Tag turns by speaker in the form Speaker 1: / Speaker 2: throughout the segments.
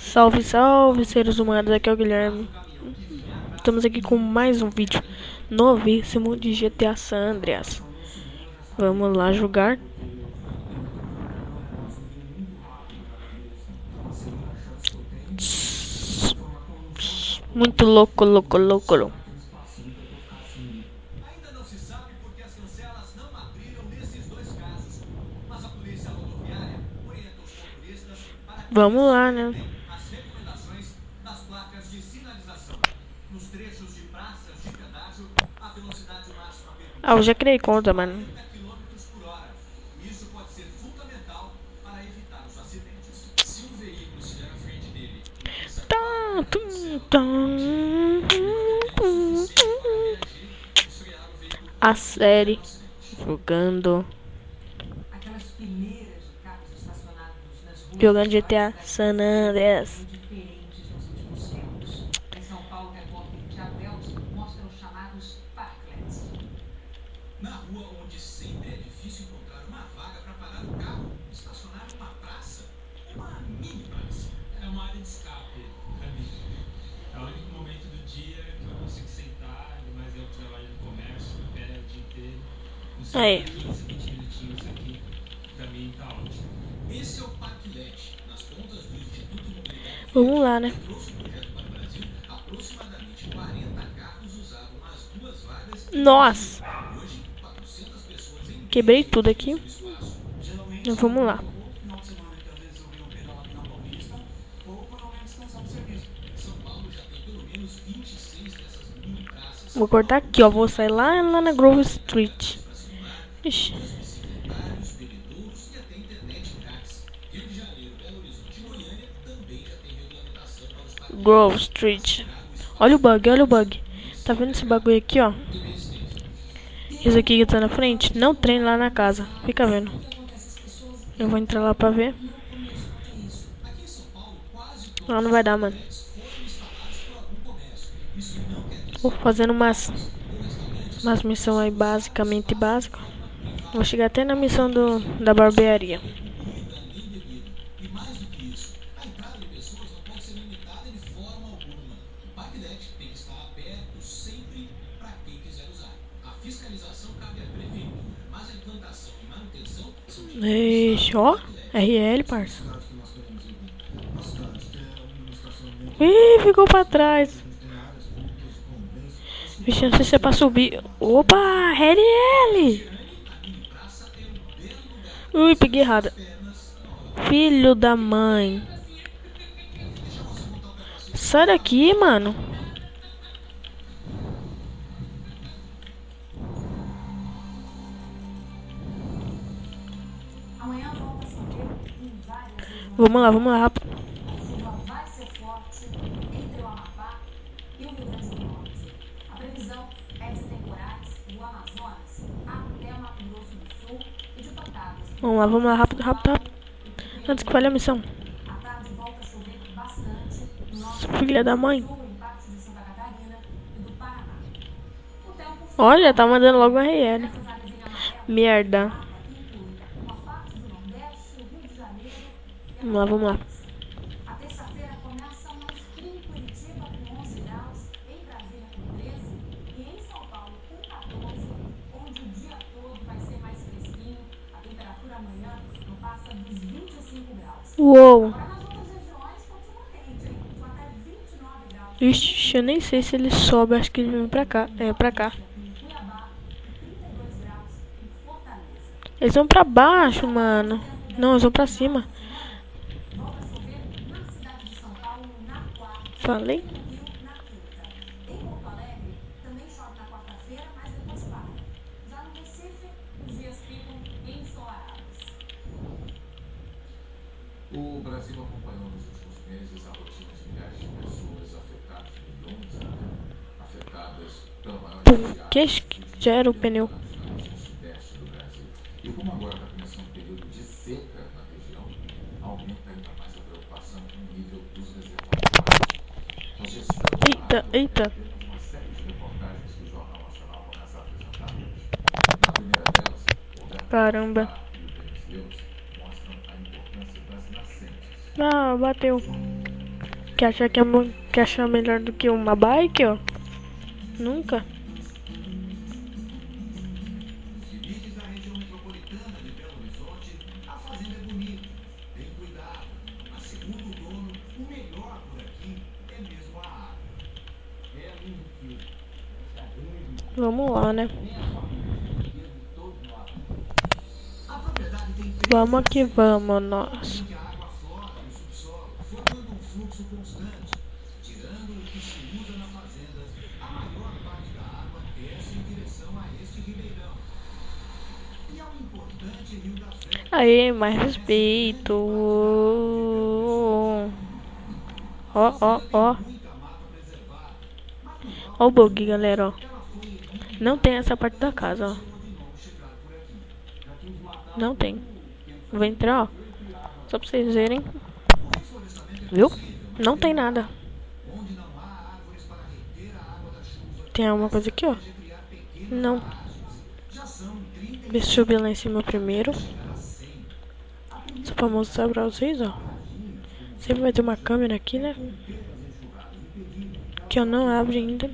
Speaker 1: Salve, salve, seres humanos, aqui é o Guilherme. Estamos aqui com mais um vídeo novíssimo de GTA San Andreas. Vamos lá jogar. Muito louco, louco. Vamos lá, né? Ah, eu já criei conta, mano. A série jogando GTA San Andreas.
Speaker 2: Na rua onde sempre é difícil encontrar uma vaga para parar o carro, estacionar uma praça, uma mini praça. É uma área de escape para mim. É o único momento do dia que eu consigo sentar, mas eu trabalho no comércio, pego o dia inteiro.
Speaker 1: Aí.
Speaker 2: 15, 20 minutinhos aqui, para mim tá ótimo. Esse é o Parklet, nas pontas do Instituto Mobilidade.
Speaker 1: Vamos lá, né?
Speaker 2: Trouxe o projeto para o Brasil, aproximadamente 40 carros usavam as duas vagas.
Speaker 1: Nossa! Quebrei tudo aqui. Então, vamos lá. Vou cortar aqui, ó. Vou sair lá na Grove Street. Ixi. Grove Street. Olha o bug. Tá vendo esse bagulho aqui, ó? Isso aqui que tá na frente, não treine lá na casa. Fica vendo. Eu vou entrar lá pra ver. Ah, não vai dar, mano. Vou fazendo umas missões aí basicamente básicas. Vou chegar até na missão da barbearia. Ixi, ó. RL, parça. Ih, ficou pra trás. Vixe, não sei se é pra subir. Opa, RL. Ui, peguei errado. Filho da mãe. Sai daqui, mano. Vamos lá, rápido.
Speaker 3: Vai ser forte entre o Amapá e o Rio Grande do Norte. A previsão é de temporais do Amazonas até Mato Grosso do Sul e de pancadas.
Speaker 1: Vamos lá, rápido. Antes que falhe a missão.
Speaker 3: A tarde volta a chover bastante no norte
Speaker 1: Filha da mãe.
Speaker 3: do Sul, em partes de Santa Catarina e do Paraná. O tempo
Speaker 1: Olha, tá mandando logo um RL.
Speaker 3: nessas áreas em amarelo,
Speaker 1: Merda.
Speaker 3: inclui uma parte do Nordeste, o Rio de Janeiro.
Speaker 1: Vamos lá.
Speaker 3: A terça-feira começa mais frio em Curitiba com 11 graus, em Brasília com 13 e em São Paulo com 14, onde o dia todo vai ser mais fresquinho. A temperatura amanhã não passa dos 25 graus.
Speaker 1: Uou.
Speaker 3: Agora nas outras regiões continua quente, hein? Com até 29 graus.
Speaker 1: Ixi, eu nem sei se ele sobe. Acho que ele vem pra cá. É, pra cá.
Speaker 3: Em Cuiabá, 32 graus em Fortaleza.
Speaker 1: Eles vão pra baixo, mano. Não, eles vão pra cima.
Speaker 3: Volta a chover na cidade de São Paulo na quarta.
Speaker 1: Falei?
Speaker 3: No Rio, na quinta. Em Porto Alegre, também chove na quarta-feira, mas depois para. Já no Recife, os dias ficam ensolarados.
Speaker 4: O Brasil acompanhou nos últimos meses a rotina de milhares de pessoas afetadas, milhões, afetadas pela maior
Speaker 1: Que já era o pneu.
Speaker 4: no sudeste do Brasil. E como agora está começando um período de seca na região, aumenta ainda mais a preocupação com o nível dos reservatórios. Nós já estamos
Speaker 1: Eita.
Speaker 4: uma série de reportagens que o Jornal Nacional começa a apresentar. Na primeira delas, o
Speaker 1: Caramba.
Speaker 4: e o Denis Deus mostram a importância das nascentes.
Speaker 1: Ah, bateu. Que acha que achar melhor do que uma bike, ó? Nunca.
Speaker 2: Limites da região metropolitana de Belo Horizonte, a fazenda é bonita, tem cuidado, mas segundo o dono, o melhor por aqui é mesmo a água. É limpio.
Speaker 1: Vamos lá, né?
Speaker 2: A propriedade tem três
Speaker 1: Vamos que vamos, nós.
Speaker 2: que a água flora no subsolo, formando um fluxo constante. Tirando o que se usa na fazenda, a maior parte da água desce em direção a este ribeirão. E ao importante Rio das Velhas.
Speaker 1: Aí, mais respeito. Ó, ó, ó.
Speaker 2: Muita mata preservada,
Speaker 1: Ó o bug, galera, ó. Não tem essa parte da casa, ó. Não tem. Vou entrar, ó. Só pra vocês verem. Viu? Não tem nada.
Speaker 2: onde não há árvores para reter a água da chuva,
Speaker 1: Tem alguma coisa aqui, ó.
Speaker 2: criar pequenas
Speaker 1: Não.
Speaker 2: já são 30
Speaker 1: Deixa eu subir lá em cima primeiro.
Speaker 2: a 100.
Speaker 1: Só pra mostrar pra vocês, ó. Sempre vai ter uma câmera aqui, né? Que eu não abro ainda.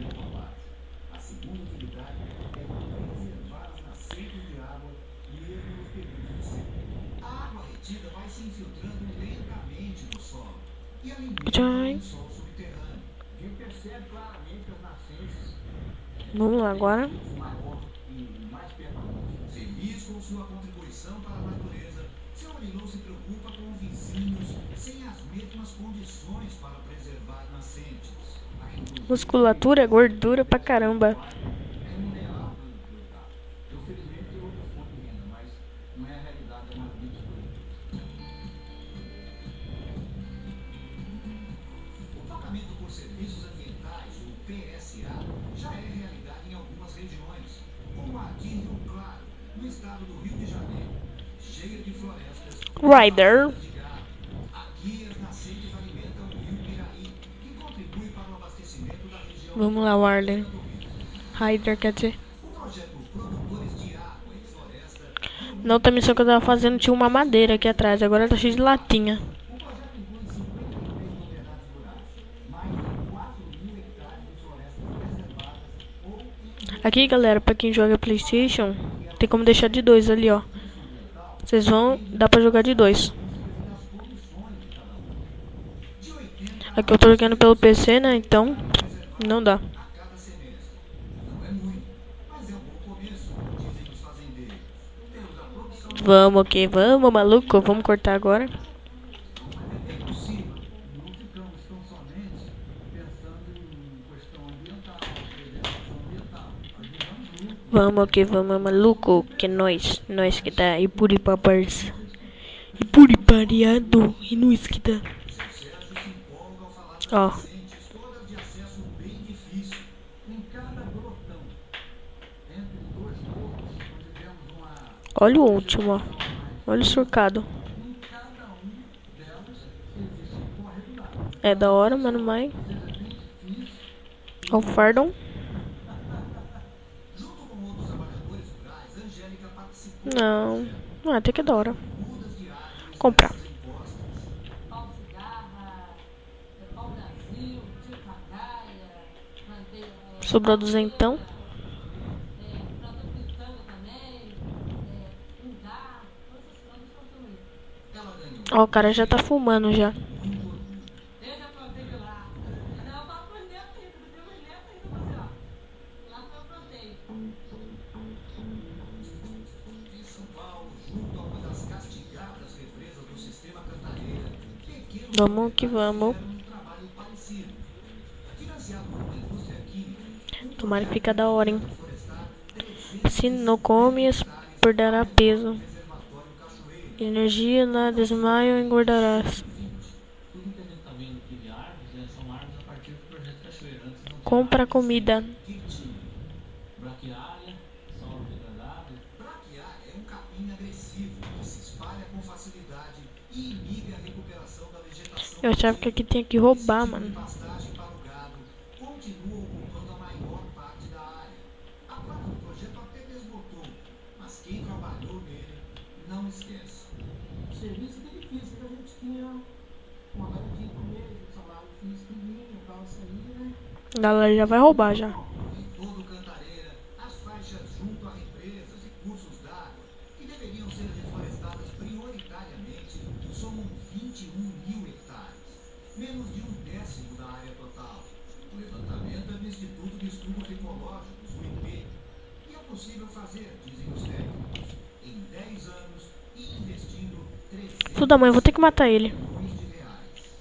Speaker 2: A segunda utilidade é preservar as nascentes de água mesmo nos períodos de seca. A água retida vai se infiltrando lentamente no solo e alimenta
Speaker 1: Tchau.
Speaker 2: o solo subterrâneo. A gente percebe claramente as nascentes
Speaker 1: Vamos lá agora.
Speaker 2: maior e mais permanente. Feliz com sua contribuição para a natureza, seu Arilão se preocupa com vizinhos sem as mesmas condições para preservar nascentes.
Speaker 1: Musculatura é gordura pra caramba.
Speaker 2: É mineral pelo lugar. Eu, felizmente, tenho outra fonte de renda, mas não é a realidade da maioria dos produtores. O pagamento por serviços ambientais, o PSA, já é realidade em algumas regiões, como a de Rio Claro, no estado do Rio de Janeiro, cheia de florestas
Speaker 1: Rider.
Speaker 2: de gado. Aqui as nascentes alimentam o rio Piraí, que contribui para o abastecimento da região.
Speaker 1: Vamos lá, Warden. Rider, quer dizer.
Speaker 2: O projeto Produtores de Água e Floresta,
Speaker 1: Na outra missão que eu tava fazendo tinha uma madeira aqui atrás. Agora tá cheio de latinha.
Speaker 2: o projeto inclui 53 propriedades rurais, mais de 4.000 hectares de florestas preservadas ou
Speaker 1: Aqui, galera, pra quem joga PlayStation, tem como deixar de 2 ali, ó. Vocês vão, dá pra jogar de 2. Aqui eu tô jogando pelo PC, né? Então, não dá.
Speaker 2: a cada semestre. Não é muito, mas é um bom começo, dizem os fazendeiros. Temos a produção
Speaker 1: Vamos, que vamos, maluco. Vamos cortar agora.
Speaker 2: é possível. Não ficamos tão somente pensando em questão ambiental, preservação ambiental. Ajudamos muito.
Speaker 1: Vamos, que vamos, maluco. Que nós que tá Ipuripapars. Ipuripariado. E nós que tá. Ó,
Speaker 2: Nascentes todas de acesso bem difícil. Em cada grotão, entre dois morros, onde temos uma.
Speaker 1: olha o último, ó. Olha o surcado.
Speaker 2: Em cada delas existe um córrego d'água.
Speaker 1: É da hora, mano, mas... Ó o Fardon.
Speaker 2: Junto com outros trabalhadores rurais, Angélica participou
Speaker 1: Não. Ah, até que é da hora.
Speaker 2: de mudas de árvores
Speaker 1: Comprar.
Speaker 2: impostas.
Speaker 3: Pau cigarra, pau Brasil, tio Pagaia, manteiga.
Speaker 1: Sobrou duzentão.
Speaker 3: Planta pitanga também, pungá, todas as plantas plantam isso.
Speaker 2: Ela ganhou
Speaker 1: Ó, o cara já tá fumando já.
Speaker 3: Eu já plantei de lá. Não, eu tava por dentro ainda, não deu mais neto ainda, mas ó. Lá que eu plantei.
Speaker 2: em São Paulo, junto a uma das castigadas represas do sistema Cantareira, pequenos
Speaker 1: Vamos que vamos.
Speaker 2: fizeram um trabalho parecido. Financiado por uma indústria química,
Speaker 1: Tomara que fica da hora, hein?
Speaker 2: florestar,
Speaker 1: Se não comes, perderá peso.
Speaker 2: reservatório cachoeiro.
Speaker 1: Energia lá, desmaio, engordarás.
Speaker 5: Tudo que a gente está vendo aqui de árvores são árvores a partir do projeto Cachoeira. Antes não tinha
Speaker 1: Compra comida.
Speaker 5: braquiária, solo degradado.
Speaker 2: Braquiária é um capim agressivo que se espalha com facilidade e inibe a recuperação da vegetação.
Speaker 1: Eu achava que aqui tinha que roubar, mano.
Speaker 2: Pastagem para o gado continua ocupando a maior parte da área. A parte do projeto até desbotou, mas quem trabalhou nele não esquece. O serviço e benefício que a gente tinha uma garantia por mês, um salário fixo.
Speaker 1: A galera já vai roubar já.
Speaker 2: Em todo Cantareira, as faixas junto a represas e cursos d'água, que deveriam ser reflorestadas prioritariamente, somam 21.000 hectares, menos de 1/10 da área total. O levantamento é do Instituto de Estudos Ecológicos, o IP, e é possível fazer, dizem os técnicos, em 10 anos e investindo 300
Speaker 1: Filho da mãe, eu vou ter que matar ele.
Speaker 2: milhões de reais.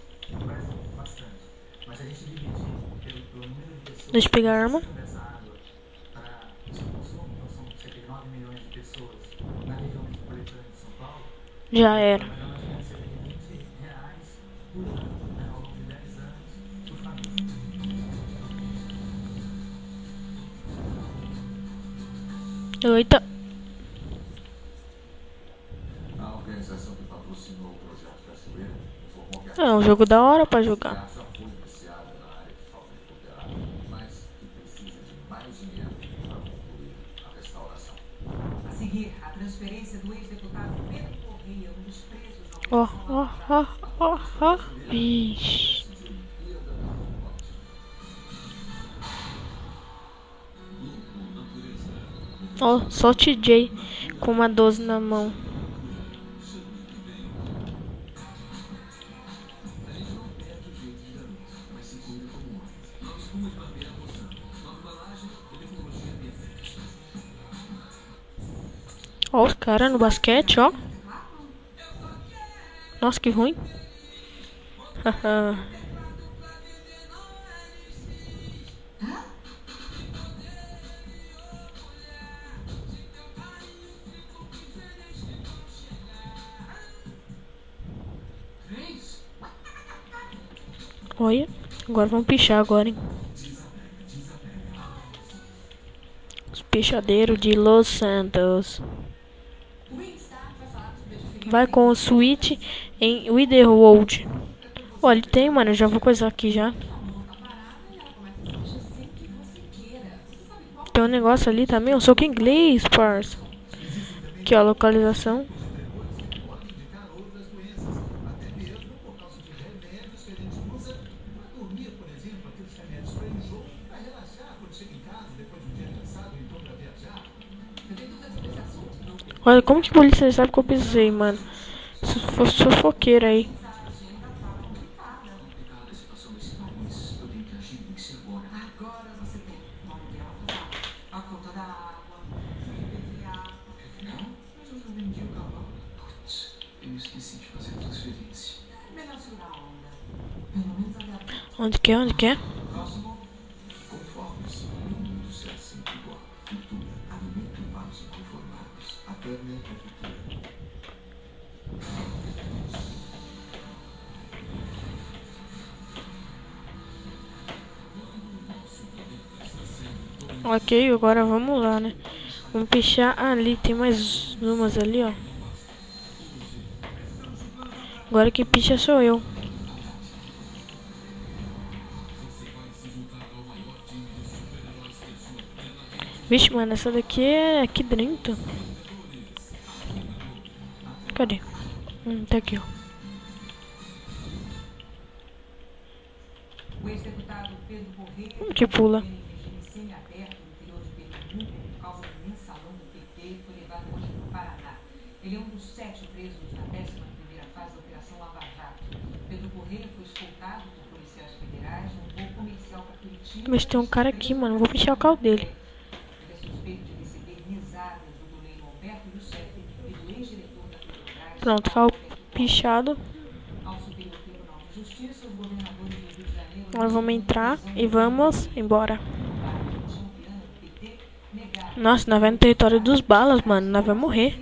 Speaker 6: Parece bastante. Mas a gente dividir pelo número de pessoas
Speaker 1: Deixa eu pegar a arma.
Speaker 6: que precisam dessa água para o seu consumo, então são cerca de 9 milhões de pessoas na região metropolitana de São Paulo,
Speaker 1: Já era.
Speaker 6: mas nós temos cerca de R$ 20 por ano, né, ao longo de 10 anos, por família.
Speaker 1: Eita.
Speaker 4: A organização que patrocinou o projeto Cachoeira informou que
Speaker 1: É um jogo da hora pra
Speaker 4: a
Speaker 1: jogar.
Speaker 4: já foi iniciada na área de falta de cooperado, mas que precisa de mais dinheiro para concluir a restauração.
Speaker 3: A seguir, a transferência do ex-deputado Pedro Correia, um dos presos na
Speaker 1: Ó,
Speaker 3: Operação
Speaker 1: ó,
Speaker 3: Lava Jato.
Speaker 1: ó, ó, ó. Vixe. Ó, só o TJ com uma 12 na mão. Ó os caras no basquete, ó. Nossa, que ruim. Haha. Olha, agora vamos pichar agora, hein. Os pichadeiros de Los Santos.
Speaker 3: O Winstar vai falar sobre a diferença
Speaker 1: Vai com o Switch em Witherwold. Olha, ele tem, mano. Eu já vou coisar aqui já.
Speaker 3: entre a mão tá parada e ela começa a se mexer sem que você queira. Você sabe qual
Speaker 1: Tem um negócio ali também. Eu sou que inglês, parça. Aqui, ó, localização.
Speaker 2: Pode indicar outras doenças, até mesmo por causa de remédios que a gente usa para dormir, por exemplo, aqueles remédios para enjoo, para relaxar quando chega em casa depois de um dia cansado, então para viajar.
Speaker 3: Eu tenho dúvidas sobre esse assunto, não tem
Speaker 1: Olha, como que a polícia sabe que eu pisei, mano? Se fosse fofoqueira aí.
Speaker 3: a agenda tá complicada.
Speaker 2: Complicada a situação desse país, eu tenho que agir em si agora.
Speaker 3: Agora você tem um aluguel atrasado, a conta da água, o IPVA.
Speaker 2: Não, mas eu já vendi o cavalo. Putz, eu esqueci de fazer a transferência.
Speaker 3: Melhor segurar a onda. Pelo menos até a próxima.
Speaker 1: Onde que é? Onde que é?
Speaker 2: Próximo. Conformes, no mundo se assim igual. Futuro, alimento para os inconformados. A carne é futura.
Speaker 1: Ok, agora vamos lá, né? Vamos pichar ali. Tem mais umas ali, ó. Agora que picha sou eu. Vixe, mano, essa daqui é aqui dentro. Cadê? Tá aqui, ó.
Speaker 3: O ex-deputado Pedro Correia,
Speaker 1: Como que pula?
Speaker 3: em regime semiaberto no interior de Pernambuco por causa do mensalão do PT, foi levado hoje para o Paraná. Ele é um dos 7 presos na 11ª fase da Operação Lava Jato. Pedro Correia foi escoltado por policiais federais num voo comercial para Curitiba.
Speaker 1: Mas tem um cara aqui, mano. Vou pichar o carro dele.
Speaker 3: Ele é suspeito de receber mesadas do goleiro Alberto Youssef e do ex-diretor da Petrobras.
Speaker 1: Pronto, carro pichado.
Speaker 3: Ao Superior Tribunal de Justiça, os governadores do Rio de Janeiro.
Speaker 1: Agora vamos entrar e vamos embora. Nossa, nós vai no território dos balas, mano. Nós vai morrer.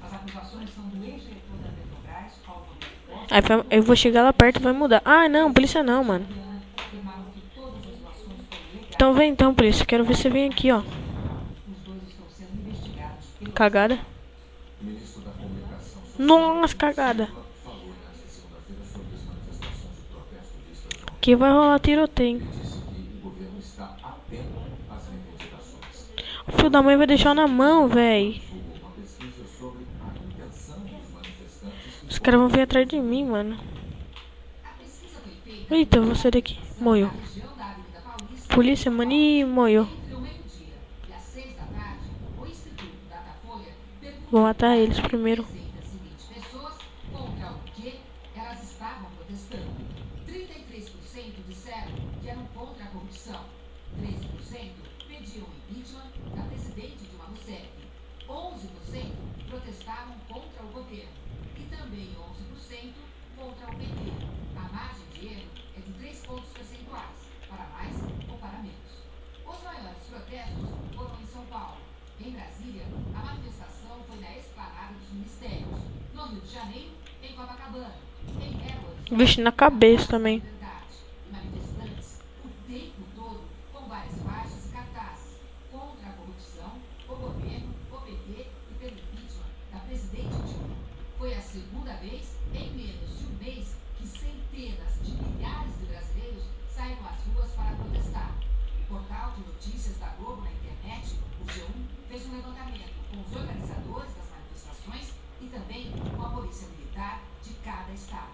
Speaker 3: As acusações são do ex-diretor da Petrobras, Paulo Roberto Costa,
Speaker 1: Aí eu vou chegar lá perto e vai mudar. Ah, não, polícia não, mano.
Speaker 3: afirmaram que todas as doações foram legais.
Speaker 1: Então vem então, polícia. Quero ver você vem aqui, ó.
Speaker 3: Os dois estão sendo investigados pelo
Speaker 1: Cagada.
Speaker 4: O ministro da Comunicação
Speaker 1: Nossa, cagada.
Speaker 4: falou nesta segunda-feira sobre as manifestações de protesto vistas ontem.
Speaker 1: Aqui vai rolar tiroteio.
Speaker 4: Disse que o governo está atento às reivindicações.
Speaker 1: O filho da mãe vai deixar na mão, véi.
Speaker 4: Divulgou uma pesquisa sobre a intenção dos manifestantes
Speaker 1: Os caras vão vir atrás de mim, mano.
Speaker 3: A pesquisa foi feita
Speaker 1: Eita, eu vou sair daqui. Moiou.
Speaker 3: região da Avenida Paulista,
Speaker 1: Polícia, mani, moiou.
Speaker 3: entre o meio-dia e as 6 da tarde, o Instituto Datafolha perguntou
Speaker 1: Vou matar eles primeiro.
Speaker 3: 320 pessoas contra o que elas estavam protestando. 33% disseram que eram contra a corrupção. 13% pediam o impeachment da presidente Dilma Rousseff. 11% protestavam contra o governo. E também 11% contra o PT. A margem de erro é de 3 pontos percentuais, para mais ou para menos. Os maiores protestos foram em São Paulo. Em Brasília, a manifestação foi na Esplanada dos Ministérios. No Rio de Janeiro, em Copacabana. Em Belo Horizonte,
Speaker 1: Vixe, na cabeça também.
Speaker 3: Verdade. E manifestantes o tempo todo com várias faixas e cartazes contra a corrupção, o governo, o PT e pelo impeachment da presidente Dilma. Foi a segunda vez em menos de um mês que centenas de milhares de brasileiros saíram às ruas para protestar. O portal de notícias da Globo na internet, o G1, fez um levantamento com os organizadores das manifestações e também com a polícia militar de cada estado.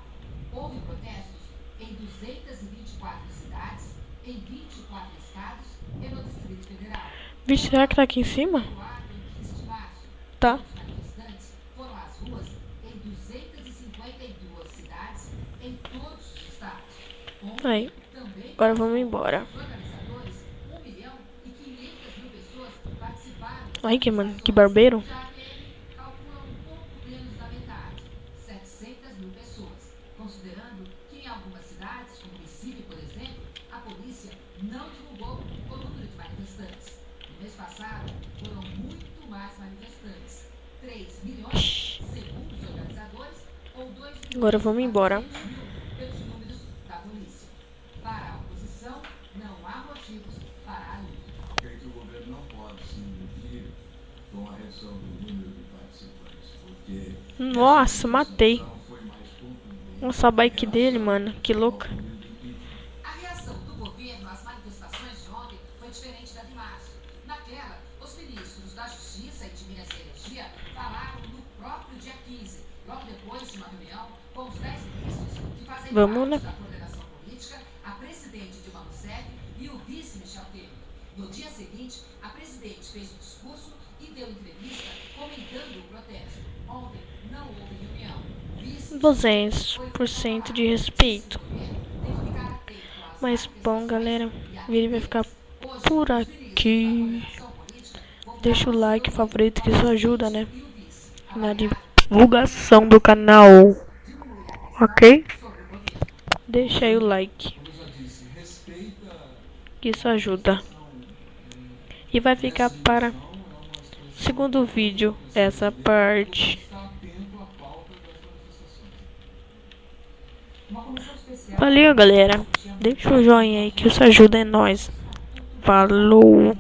Speaker 3: Houve protestos em 224 cidades, em 24 estados e no Distrito Federal.
Speaker 1: Vixe, será que tá aqui em cima?
Speaker 3: No ato em 15 de março,
Speaker 1: Tá.
Speaker 3: os manifestantes foram às ruas em 252 cidades em todos os estados. Ontem,
Speaker 1: Aí,
Speaker 3: também,
Speaker 1: agora vamos embora.
Speaker 3: os organizadores, 1.500.000 pessoas participaram.
Speaker 1: Ai, que barbeiro.
Speaker 3: Já ele calcula um pouco menos da metade, 700.000 pessoas. Considerando que em algumas cidades, como Recife, por exemplo, a polícia não divulgou o número de manifestantes. No mês passado, foram muito mais manifestantes. 3 milhões, segundo os organizadores, ou 2 milhões
Speaker 1: Agora vamos embora.
Speaker 3: pelos números da polícia. Para a oposição, não há motivos para a luta.
Speaker 4: Creio que o governo não pode se iludir com a redução do número de participantes, porque
Speaker 1: Nossa, matei.
Speaker 4: foi mais contundente.
Speaker 1: Nossa, a bike dele, mano. Que louca.
Speaker 3: A reação do governo às manifestações de ontem foi diferente da de março. Naquela, os ministros da Justiça e de Minas e Energia falaram no próprio dia 15, logo depois de uma reunião com os 10 ministros que fazem
Speaker 1: Vamos,
Speaker 3: parte
Speaker 1: né?
Speaker 3: da coordenação política, a presidente Dilma Rousseff e o vice Michel Temer. No dia seguinte, a presidente fez um discurso e deu entrevista comentando o protesto. Ontem não houve reunião.
Speaker 1: 200% de respeito. Mas bom, galera, o vídeo vai ficar por aqui. Deixa o like, favorito, que isso ajuda, né? Na divulgação do canal. Ok? Deixa aí o like,
Speaker 4: Como eu já disse, respeita
Speaker 1: que isso ajuda. E vai ficar para segundo vídeo essa parte.
Speaker 4: estar atento à pauta das manifestações.
Speaker 3: Uma comissão especial
Speaker 1: Valeu, galera. Deixa o joinha aí que isso ajuda, é nóis. Falou.